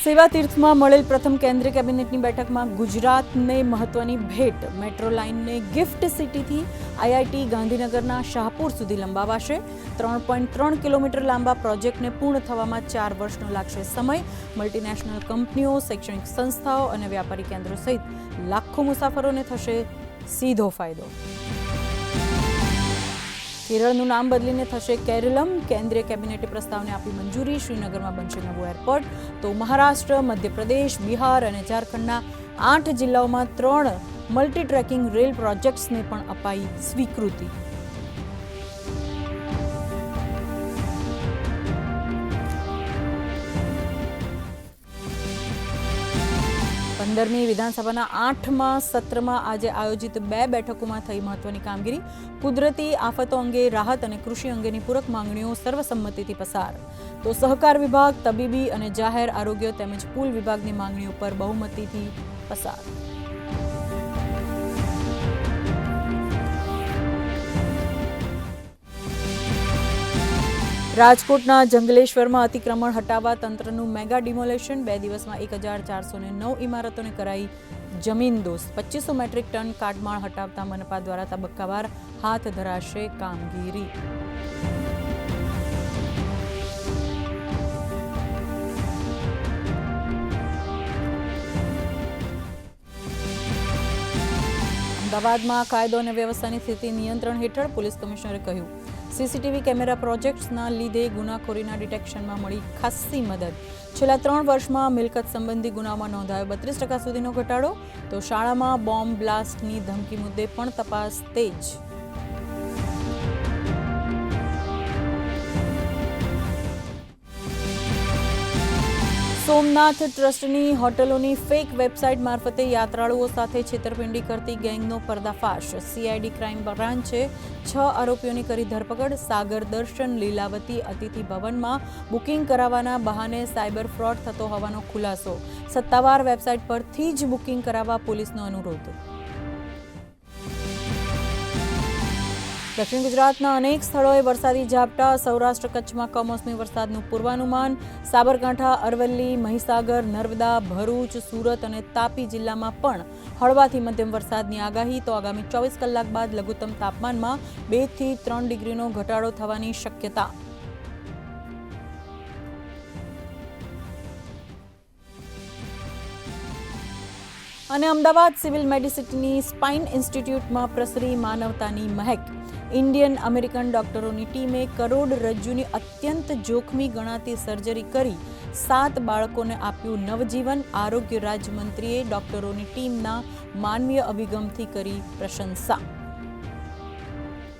સેવાતીર્થમાં મળેલ પ્રથમ કેન્દ્રીય કેબિનેટની બેઠકમાં ગુજરાતને મહત્વની ભેટ. મેટ્રો લાઇનને ગિફ્ટ સિટીથી આઈઆઈટી ગાંધીનગરના શાહપુર સુધી લંબાવાશે. 3.3 કિલોમીટર લાંબા પ્રોજેક્ટને પૂર્ણ થવામાં 4 વર્ષનો લાગશે સમય. મલ્ટીનેશનલ કંપનીઓ, શૈક્ષણિક સંસ્થાઓ અને વ્યાપારી કેન્દ્રો સહિત લાખો મુસાફરોને થશે સીધો ફાયદો. કેરળનું નામ બદલીને થશે કેરલમ. કેન્દ્રીય કેબિનેટે પ્રસ્તાવને આપી મંજૂરી. શ્રીનગરમાં બનશે નવું એરપોર્ટ. તો મહારાષ્ટ્ર, મધ્યપ્રદેશ, બિહાર અને ઝારખંડના 8 જિલ્લાઓમાં 3 મલ્ટી ટ્રેકિંગ રેલ પ્રોજેક્ટ્સને પણ અપાઈ સ્વીકૃતિ. પંદરમી વિધાનસભાના 8મા સત્રમાં આજે આયોજિત 2 બેઠકોમાં થઈ મહત્વની કામગીરી. કુદરતી આફતો અંગે રાહત અને કૃષિ અંગેની પૂરક માંગણીઓ સર્વસંમતિથી પસાર. તો સહકાર વિભાગ, તબીબી અને જાહેર આરોગ્ય તેમજ પુલ વિભાગની માંગણીઓ પર બહુમતીથી પસાર. રાજકોટના જંગલેશ્વરમાં અતિક્રમણ હટાવવા તંત્રનું મેગા ડિમોલેશન. 2 દિવસમાં 1409 ઇમારતોને કરાઈ જમીનદોસ્ત. 2500 મેટ્રિક ટન કાટમાળ હટાવતા મનપા દ્વારા તબક્કાવાર હાથ ધરાશે કામગીરી. અમદાવાદમાં કાયદો અને વ્યવસ્થાની સ્થિતિ નિયંત્રણ હેઠળ. પોલીસ કમિશનરે કહ્યું, સીસીટીવી કેમેરા પ્રોજેક્ટ્સના લીધે ગુનાખોરીના ડિટેક્શનમાં મળી ખાસ્સી મદદ. છેલ્લા 3 વર્ષમાં મિલકત સંબંધી ગુનાઓમાં નોંધાયો 32% સુધીનો ઘટાડો. તો શાળામાં બોમ્બ બ્લાસ્ટની ધમકી મુદ્દે પણ તપાસ તેજ. સોમનાથ ટ્રસ્ટની હોટલોની ફેક વેબસાઇટ મારફતે યાત્રાળુઓ સાથે છેતરપિંડી કરતી ગેંગનો પર્દાફાશ. સીઆઈડી ક્રાઇમ બ્રાન્ચે 6 આરોપીઓની કરી ધરપકડ. સાગર દર્શન લીલાવતી અતિથિ ભવનમાં બુકિંગ કરાવવાના બહાને સાયબર ફ્રોડ થતો હોવાનો ખુલાસો. સત્તાવાર વેબસાઇટ પરથી જ બુકિંગ કરાવવા પોલીસનો અનુરોધ. દક્ષિણ ગુજરાતના અનેક સ્થળોએ વરસાદી ઝાપટા. સૌરાષ્ટ્ર કચ્છમાં કમોસમી વરસાદનું પૂર્વાનુમાન. સાબરકાંઠા, અરવલ્લી, મહીસાગર, નર્મદા, ભરૂચ, સુરત અને તાપી જિલ્લામાં પણ હળવાથી મધ્યમ વરસાદની આગાહી. તો આગામી 24 કલાક બાદ લઘુત્તમ તાપમાનમાં 2 થી 3 ડિગ્રીનો ઘટાડો થવાની શક્યતા. અને અમદાવાદ સિવિલ મેડિસિનની સ્પાઇન ઇન્સ્ટિટ્યૂટમાં પ્રસરી માનવતાની મહેક. ઇન્ડિયન અમેરિકન ડોક્ટરોની ટીમે કરોડરજ્જુની અત્યંત જોખમી ગણાતી સર્જરી કરી 7 બાળકોને આપ્યું નવજીવન. આરોગ્ય રાજ્યમંત્રીએ ડોક્ટરોની ટીમના માનવીય અભિગમથી કરી પ્રશંસા.